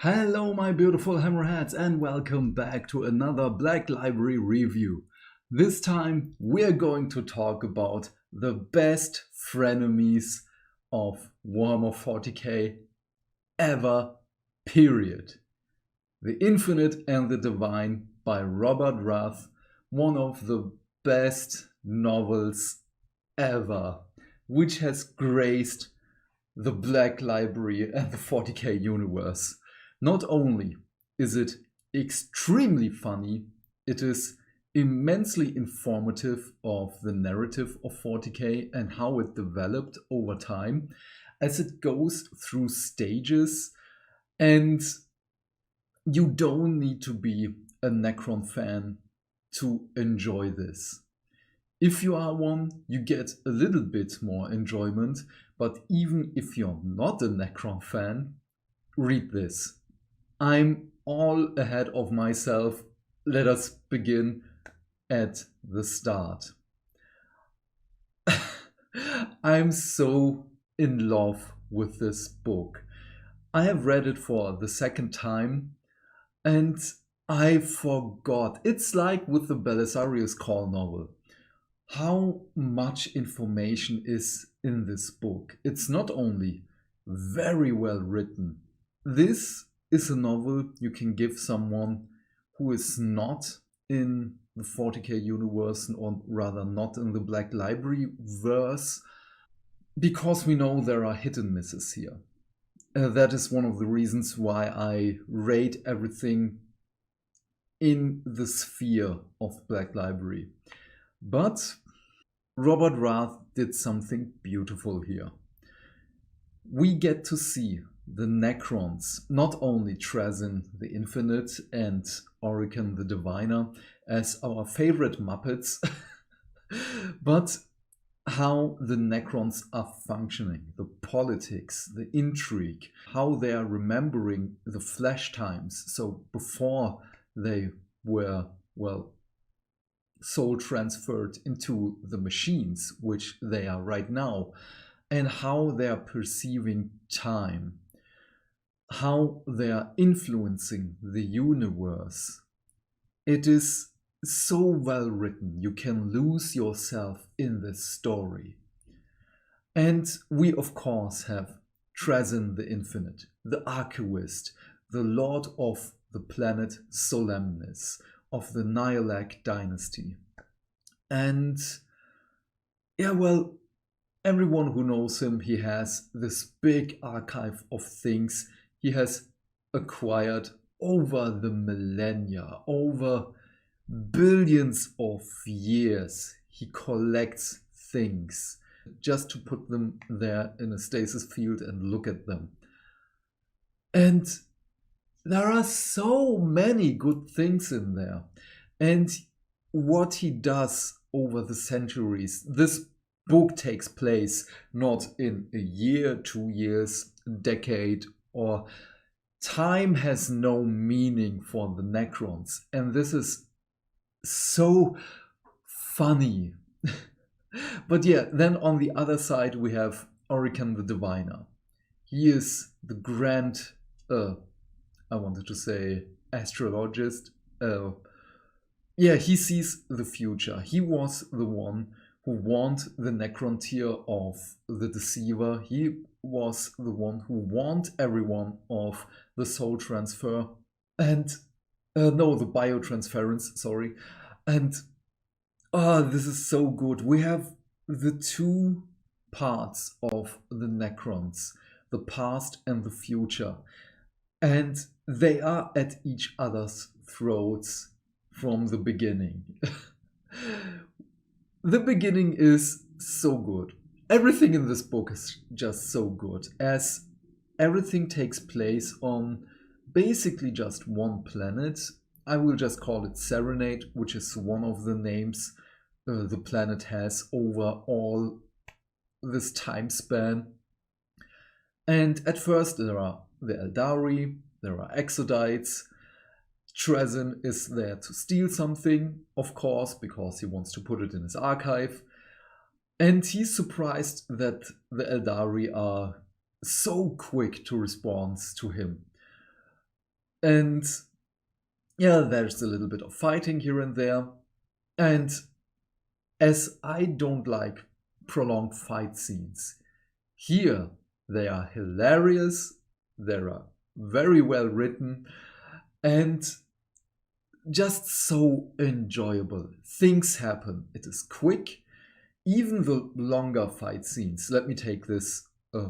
Hello my beautiful hammerheads and welcome back to another Black Library review. This time we're going to talk about the best frenemies of Warhammer 40k ever, period. The Infinite and the Divine by Robert Rath, one of the best novels ever, which has graced the Black Library and the 40k universe. Not only is it extremely funny, it is immensely informative of the narrative of 40k and how it developed over time as it goes through stages, and you don't need to be a Necron fan to enjoy this. If you are one, you get a little bit more enjoyment, but even if you're not a Necron fan, read this. I'm all ahead of myself. Let us begin at the start. I'm so in love with this book. I have read it for the second time and I forgot. It's like with the Belisarius Call novel. How much information is in this book. It's not only very well written. This is a novel you can give someone who is not in the 40k universe, or rather not in the Black Library verse, because we know there are hit and misses here. That is one of the reasons why I rate everything in the sphere of Black Library. But Robert Rath did something beautiful here. We get to see the Necrons, not only Trazyn the Infinite and Orican the Diviner as our favorite Muppets, but how the Necrons are functioning, the politics, the intrigue, how they are remembering the flash times, so before they were, well, soul transferred into the machines, which they are right now, and how they are perceiving time, how they are influencing the universe. It is so well written, you can lose yourself in this story. And we of course have Trazyn the Infinite, the Archivist, the Lord of the planet Solemnis, of the Nihilak dynasty. And yeah, well, everyone who knows him, he has this big archive of things he has acquired over the millennia, over billions of years. He collects things just to put them there in a stasis field and look at them. And there are so many good things in there. And what he does over the centuries, this book takes place not in a year, 2 years, a decade, or time has no meaning for the Necrons. And this is so funny. But yeah, then on the other side we have Orican the Diviner. He is the grand, I wanted to say astrologist. Yeah, he sees the future. He was the one who warned the Necrontier of the Deceiver. He was the one who warned everyone of the soul transfer and no, the biotransference, sorry. And this is so good. We have the two parts of the Necrons, the past and the future, and they are at each other's throats from the beginning. The beginning is so good. Everything in this book is just so good, as everything takes place on basically just one planet. I will just call it Serenade, which is one of the names the planet has over all this time span. And at first there are the Eldari, there are Exodites. Trazyn is there to steal something, of course, because he wants to put it in his archive. And he's surprised that the Eldari are so quick to respond to him. And yeah, there's a little bit of fighting here and there. And as I don't like prolonged fight scenes, here they are hilarious, they are very well written, and just so enjoyable. Things happen. It is quick. Even the longer fight scenes, let me take this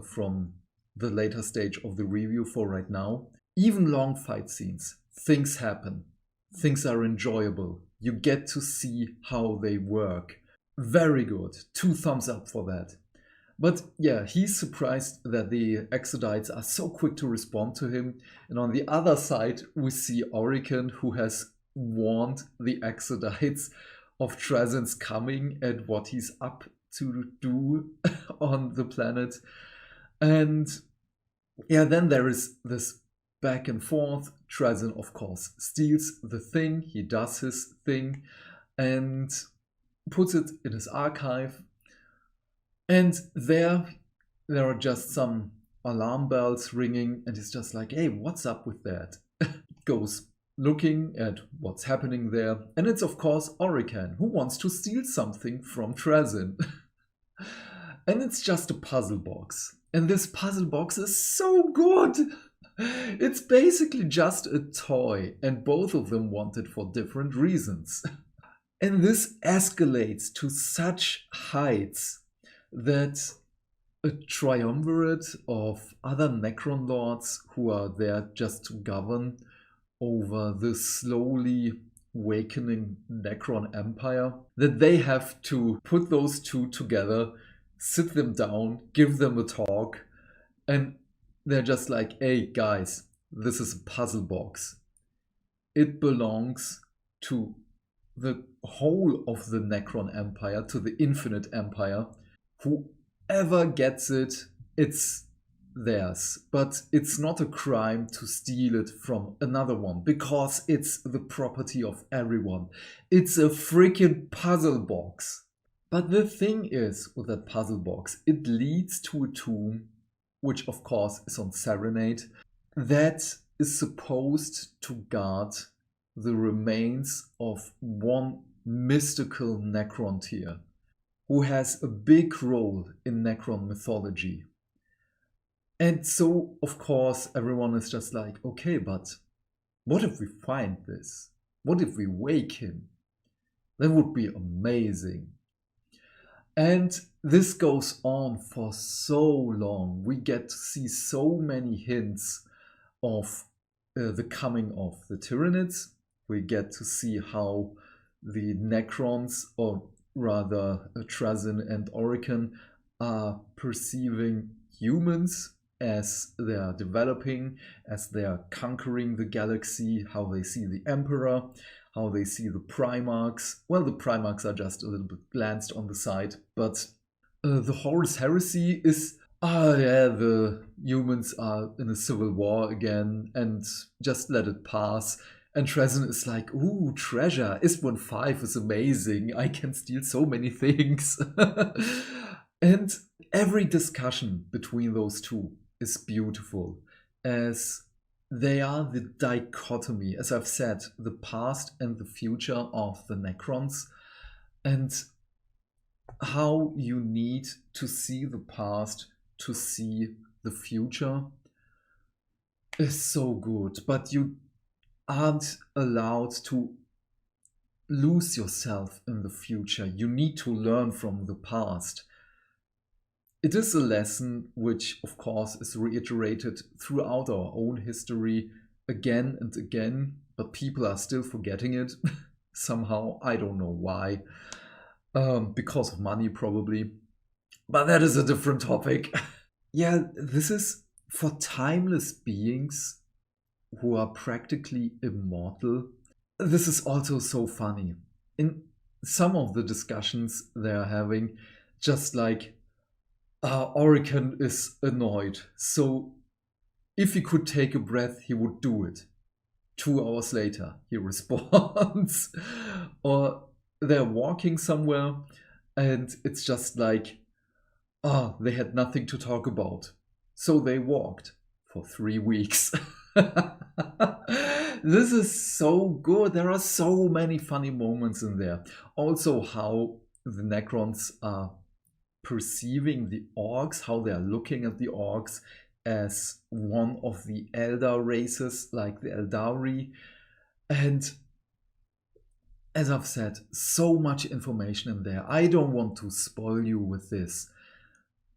from the later stage of the review for right now. Even long fight scenes, things happen. Things are enjoyable. You get to see how they work. Very good. 2 thumbs up for that. But yeah, he's surprised that the Exodites are so quick to respond to him. And on the other side, we see Orican, who has warned the Exodites of Trazin's coming and what he's up to do on the planet. And yeah, then there is this back and forth. Trazin, of course, steals the thing. He does his thing and puts it in his archive. And there are just some alarm bells ringing, and he's just like, hey, what's up with that? Goes looking at what's happening there, and it's of course Orican, who wants to steal something from Trazin. And it's just a puzzle box. And this puzzle box is so good! It's basically just a toy, and both of them want it for different reasons. And this escalates to such heights that a triumvirate of other Necron lords who are there just to govern over the slowly awakening Necron Empire, that they have to put those two together, sit them down, give them a talk, and they're just like, hey guys, this is a puzzle box. It belongs to the whole of the Necron Empire, to the Infinite Empire. Whoever gets it, it's theirs. But it's not a crime to steal it from another one, because it's the property of everyone. It's a freaking puzzle box. But the thing is, with that puzzle box, it leads to a tomb, which of course is on Serenade, that is supposed to guard the remains of one mystical Necrontyr, who has a big role in Necron mythology. And so, of course, everyone is just like, okay, but what if we find this? What if we wake him? That would be amazing. And this goes on for so long. We get to see so many hints of the coming of the Tyranids. We get to see how the Necrons, or rather Trazin and Orican, are perceiving humans as they are developing, as they are conquering the galaxy, how they see the Emperor, how they see the Primarchs. Well, the Primarchs are just a little bit glanced on the side, but the Horus Heresy is, the humans are in a civil war again, and just let it pass. And Trazin is like, ooh, treasure, Isbun 5 is amazing, I can steal so many things. And every discussion between those two is beautiful, as they are the dichotomy, as I've said, the past and the future of the Necrons, and how you need to see the past to see the future is so good. But you aren't allowed to lose yourself in the future. You need to learn from the past. It is a lesson which, of course, is reiterated throughout our own history again and again, but people are still forgetting it somehow. I don't know why. Because of money, probably. But that is a different topic. Yeah, this is for timeless beings who are practically immortal. This is also so funny. In some of the discussions they are having, just like, Orican is annoyed, so if he could take a breath, he would do it. 2 hours later, he responds. Or they're walking somewhere, and it's just like, they had nothing to talk about. So they walked for 3 weeks. This is so good. There are so many funny moments in there. Also, how the Necrons are perceiving the orcs, how they are looking at the orcs as one of the Eldar races, like the Eldari. And as I've said, so much information in there. I don't want to spoil you with this.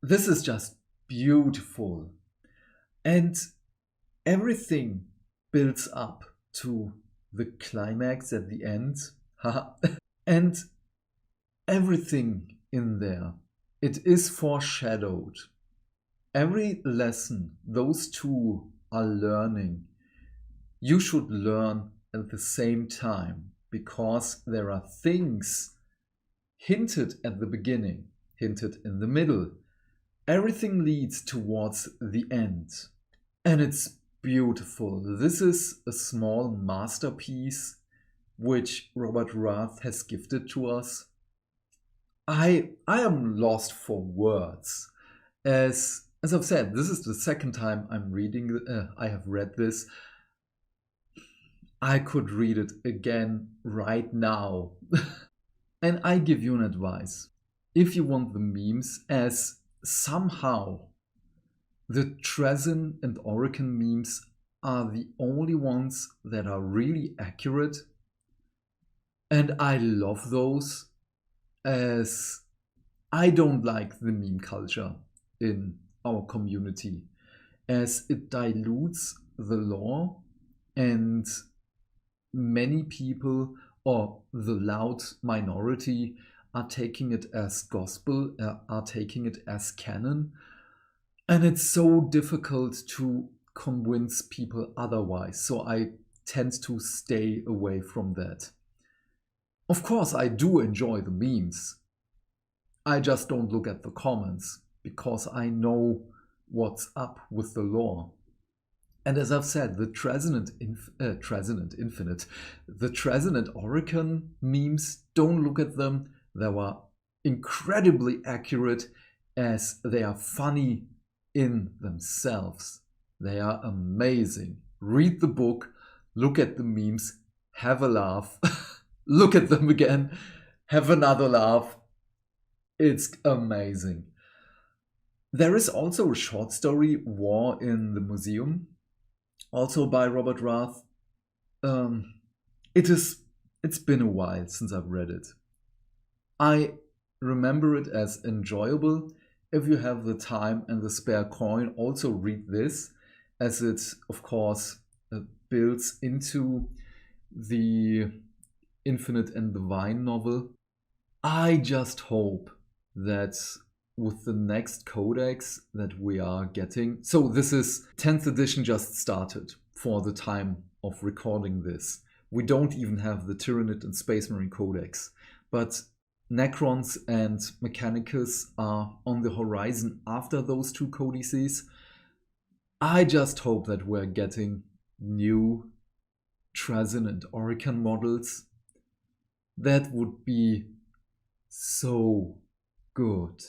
This is just beautiful. And everything builds up to the climax at the end. And everything in there, it is foreshadowed. Every lesson those two are learning, you should learn at the same time, because there are things hinted at the beginning, hinted in the middle. Everything leads towards the end. And it's beautiful. This is a small masterpiece which Robert Rath has gifted to us. I am lost for words. As I've said, this is the second time I have read this. I could read it again right now. And I give you an advice. If you want the memes, as somehow the Trezin and Orokin memes are the only ones that are really accurate. And I love those, as I don't like the meme culture in our community, as it dilutes the lore, and many people, or the loud minority, are taking it as gospel, are taking it as canon. And it's so difficult to convince people otherwise. So I tend to stay away from that. Of course, I do enjoy the memes. I just don't look at the comments, because I know what's up with the lore. And as I've said, the Trezin Infinite, the Trezin and Orokin memes, don't look at them. They were incredibly accurate, as they are funny in themselves. They are amazing. Read the book, look at the memes, have a laugh, look at them again, have another laugh. It's amazing. There is also a short story, War in the Museum, also by Robert Rath. It's been a while since I've read it. I remember it as enjoyable. If you have the time and the spare coin, also read this, as it, of course, builds into the Infinite and Divine novel. I just hope that with the next codex that we are getting, so this is 10th edition just started for the time of recording this. We don't even have the Tyranid and Space Marine codex, but Necrons and Mechanicus are on the horizon after those two codices. I just hope that we're getting new Trezin and Orokin models. That would be so good.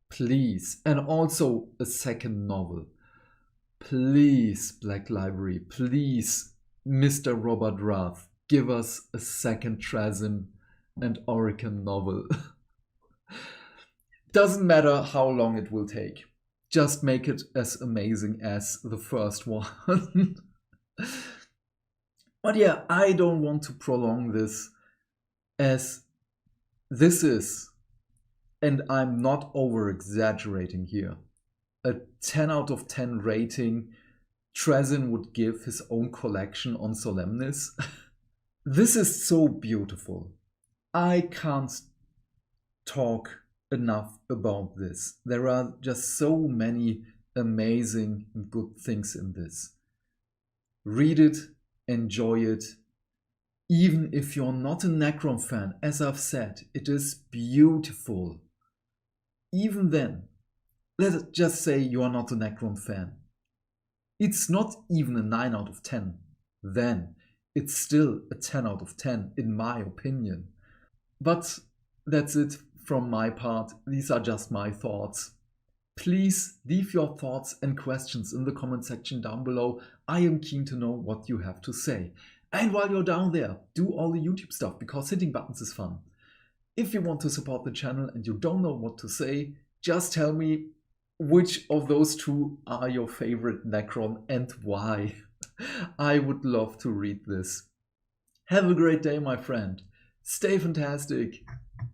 Please. And also a second novel. Please, Black Library. Please, Mr. Robert Rath, give us a second Trezin and Orokin novel. Doesn't matter how long it will take. Just make it as amazing as the first one. But yeah, I don't want to prolong this, as this is, and I'm not over-exaggerating here, a 10 out of 10 rating Trezin would give his own collection on Solemnis. This is so beautiful. I can't talk enough about this. There are just so many amazing and good things in this. Read it, enjoy it. Even if you're not a Necron fan, as I've said, it is beautiful. Even then, let's just say you are not a Necron fan. It's not even a 9 out of 10. Then it's still a 10 out of 10 in my opinion. But that's it from my part. These are just my thoughts. Please leave your thoughts and questions in the comment section down below. I am keen to know what you have to say. And while you're down there, do all the YouTube stuff, because hitting buttons is fun. If you want to support the channel and you don't know what to say, just tell me which of those two are your favorite Necron and why. I would love to read this. Have a great day, my friend. Stay fantastic,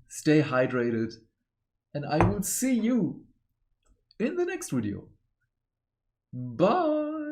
stay hydrated, and I will see you in the next video. Bye!